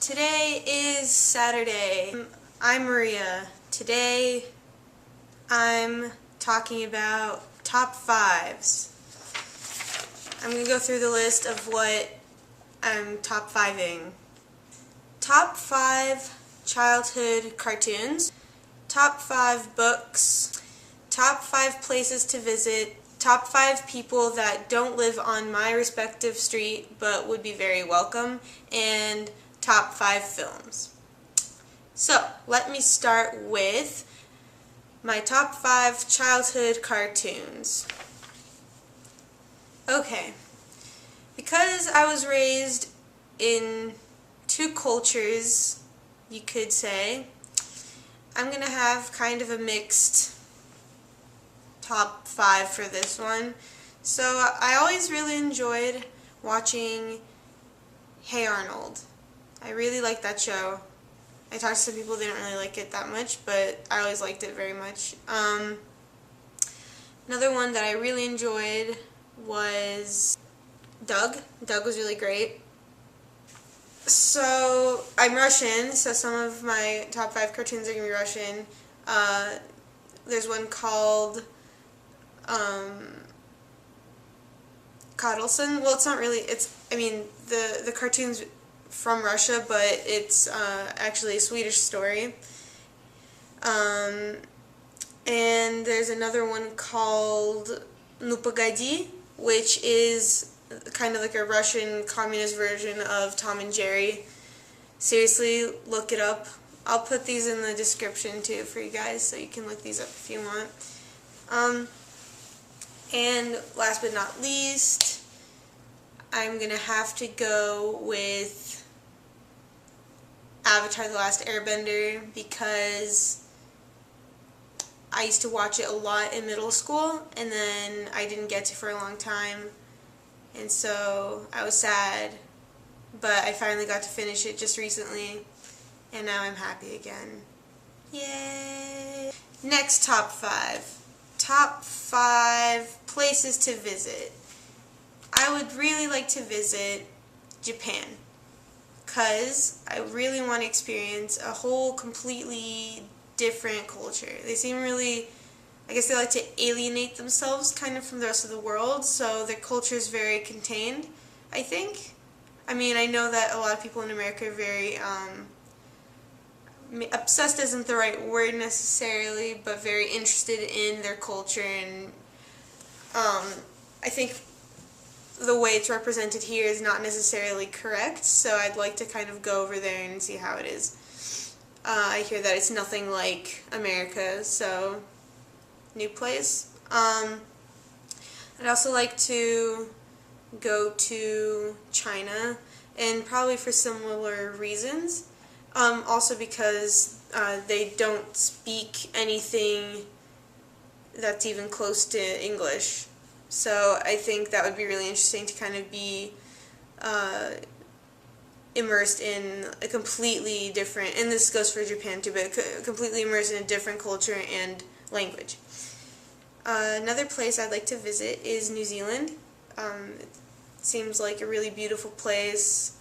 Today is Saturday. I'm Maria. Today I'm talking about top fives. I'm going to go through the list of what I'm top fiving. Top 5 childhood cartoons, top 5 books, top 5 places to visit, top 5 people that don't live on my respective street but would be very welcome, and top 5 films. So, let me start with my top 5 childhood cartoons. Okay, because I was raised in two cultures, you could say, I'm going to have kind of a mixed top 5 for this one. So I always really enjoyed watching Hey Arnold. I really liked that show. I talked to some people who didn't really like it that much, but I always liked it very much. Another one that I really enjoyed was Doug. Doug was really great. So, I'm Russian, so some of my top 5 cartoons are going to be Russian. There's one called Carlson. Well, it's not really, the cartoon's from Russia, but it's actually a Swedish story. And there's another one called Ну Pogodi, which is kind of like a Russian communist version of Tom and Jerry. Seriously, look it up. I'll put these in the description too for you guys, so you can look these up if you want. And last but not least, I'm gonna have to go with Avatar: The Last Airbender, because I used to watch it a lot in middle school, and then I didn't get to for a long time, and so I was sad, but I finally got to finish it just recently, and now I'm happy again. Yay! Next top 5. Top 5 places to visit. I would really like to visit Japan, because I really want to experience a whole completely different culture. They seem really, I guess they like to alienate themselves kind of from the rest of the world, so their culture is very contained, I think. I mean, I know that a lot of people in America are very, obsessed isn't the right word necessarily, but very interested in their culture, and I think the way it's represented here is not necessarily correct, so I'd like to kind of go over there and see how it is. I hear that it's nothing like America, so new place. I'd also like to go to China, and probably for similar reasons. Also because they don't speak anything that's even close to English. So I think that would be really interesting to kind of be immersed in a completely different, and this goes for Japan too, but completely immersed in a different culture and language. Another place I'd like to visit is New Zealand. It seems like a really beautiful place,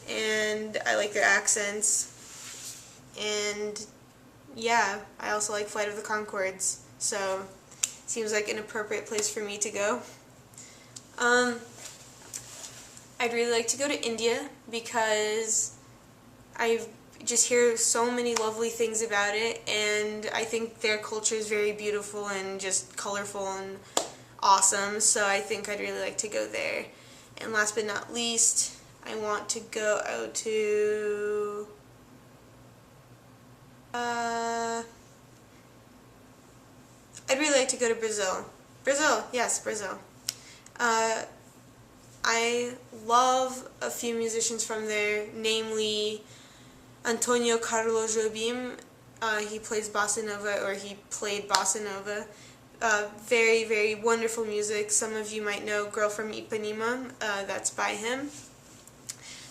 and I like their accents, and yeah, I also like Flight of the Conchords, so it seems like an appropriate place for me to go. I'd really like to go to India, because I just hear so many lovely things about it, and I think their culture is very beautiful and just colorful and awesome, so I think I'd really like to go there. And last but not least, I want to go out to I'd really like to go to Brazil. Brazil, yes, Brazil. I love a few musicians from there, namely Antonio Carlos Jobim. He plays bossa nova, or he played bossa nova. Very, very wonderful music. Some of you might know Girl from Ipanema. That's by him.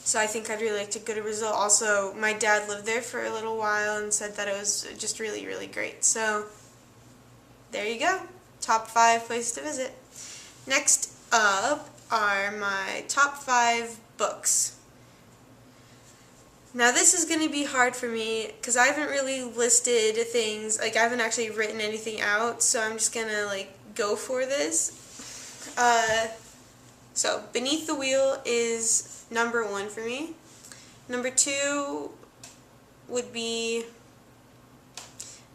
So I think I'd really like to go to Brazil. Also, my dad lived there for a little while and said that it was just really, really great. So there you go. Top 5 places to visit. Next up are my top 5 books. Now this is going to be hard for me because I haven't really listed things, like I haven't actually written anything out, so I'm just going to like go for this. So Beneath the Wheel is number 1 for me. Number 2 would be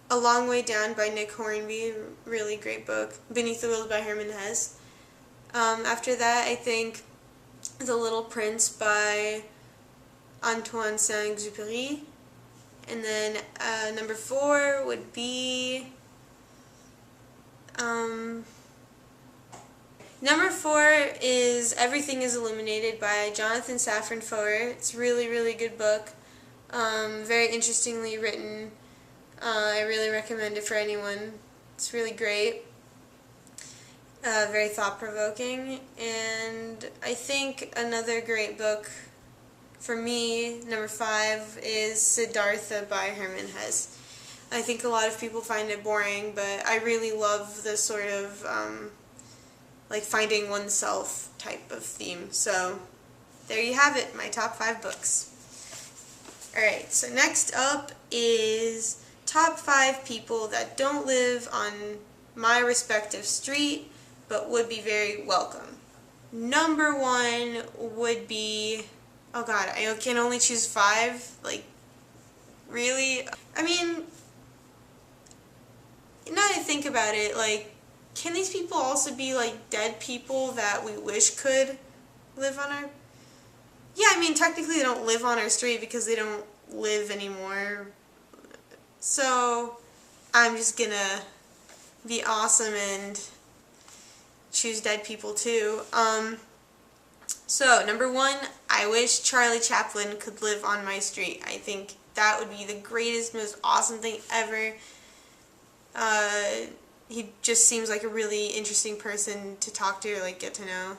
A Long Way Down by Nick Hornby, really great book. Beneath the Wheel by Herman Hesse. After that, I think The Little Prince by Antoine Saint-Exupéry. And then number 4 would be number 4 is Everything is Illuminated by Jonathan Safran Foer. It's a really, really good book. Very interestingly written. I really recommend it for anyone. It's really great. Very thought-provoking. And I think another great book for me, number 5, is Siddhartha by Herman Hesse. I think a lot of people find it boring, but I really love the sort of like finding oneself type of theme. So there you have it, my top 5 books. Alright, so next up is top 5 people that don't live on my respective street but would be very welcome. Number 1 would be, oh god, I can only choose 5? Like, really? I mean, now that I think about it, like, can these people also be like dead people that we wish could live on our... Yeah, I mean, technically they don't live on our street because they don't live anymore. So, I'm just gonna be awesome and choose dead people too. So, number 1, I wish Charlie Chaplin could live on my street. I think that would be the greatest, most awesome thing ever. He just seems like a really interesting person to talk to or like get to know.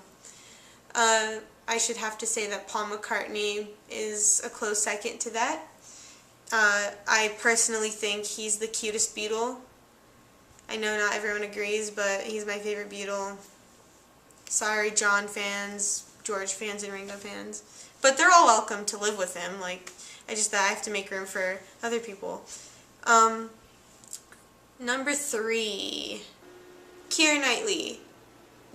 I should have to say that Paul McCartney is a close second to that. I personally think he's the cutest Beatle. I know not everyone agrees, but he's my favorite Beatle. Sorry, John fans, George fans, and Ringo fans. But they're all welcome to live with him. Like, I have to make room for other people. Number 3, Keira Knightley.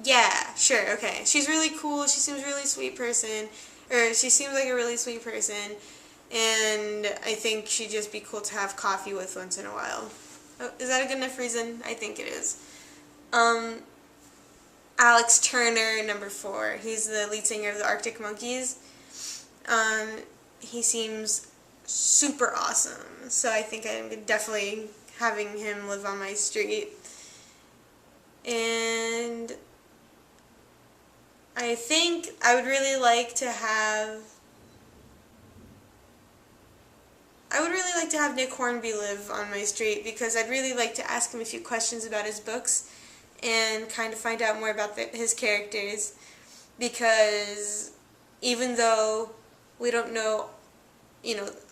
Yeah, sure, okay. She's really cool. She seems a really sweet person. Or she seems like a really sweet person. And I think she'd just be cool to have coffee with once in a while. Oh, is that a good enough reason? I think it is. Alex Turner, number 4. He's the lead singer of the Arctic Monkeys. He seems super awesome. So I think I'm definitely having him live on my street. And I think I would really like to have Nick Hornby live on my street because I'd really like to ask him a few questions about his books and kind of find out more about his characters, because even though we don't know,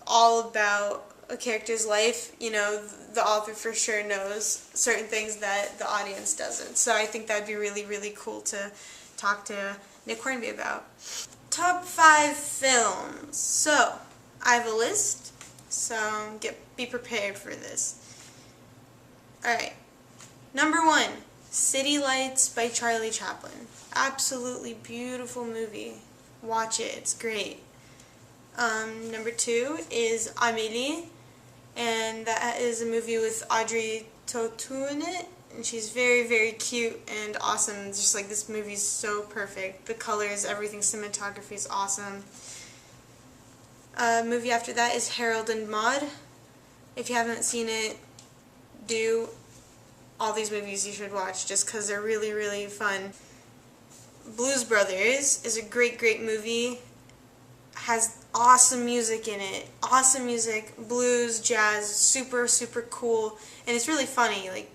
all about a character's life, the author for sure knows certain things that the audience doesn't. So I think that'd be really, really cool to talk to Nick Hornby about. Top 5 films. So, I have a list, so be prepared for this. Alright. Number 1, City Lights by Charlie Chaplin. Absolutely beautiful movie. Watch it, it's great. Number 2 is Amélie, and that is a movie with Audrey Tautou in it, and she's very, very cute and awesome. It's just like, this movie's so perfect. The colors, everything, cinematography is awesome. Movie after that is Harold and Maude. If you haven't seen it, all these movies you should watch just because they're really, really fun. Blues Brothers is a great, great movie. Has awesome music in it. Awesome music, blues, jazz, super, super cool. And it's really funny, like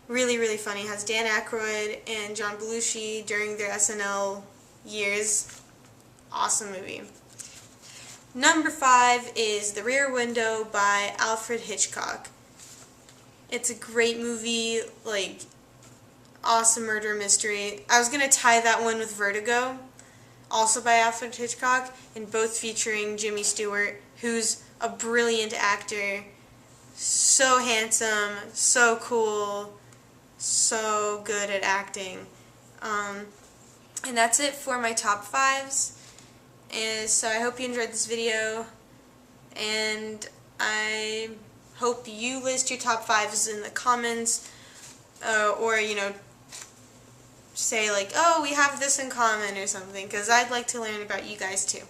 really, really funny. It has Dan Aykroyd and John Belushi during their SNL years. Awesome movie. Number 5 is The Rear Window by Alfred Hitchcock. It's a great movie, like, awesome murder mystery. I was going to tie that one with Vertigo, also by Alfred Hitchcock, and both featuring Jimmy Stewart, who's a brilliant actor, so handsome, so cool, so good at acting. And that's it for my top 5s. And so I hope you enjoyed this video, and I hope you list your top 5s in the comments, or, you know, say like, oh, we have this in common or something, because I'd like to learn about you guys too.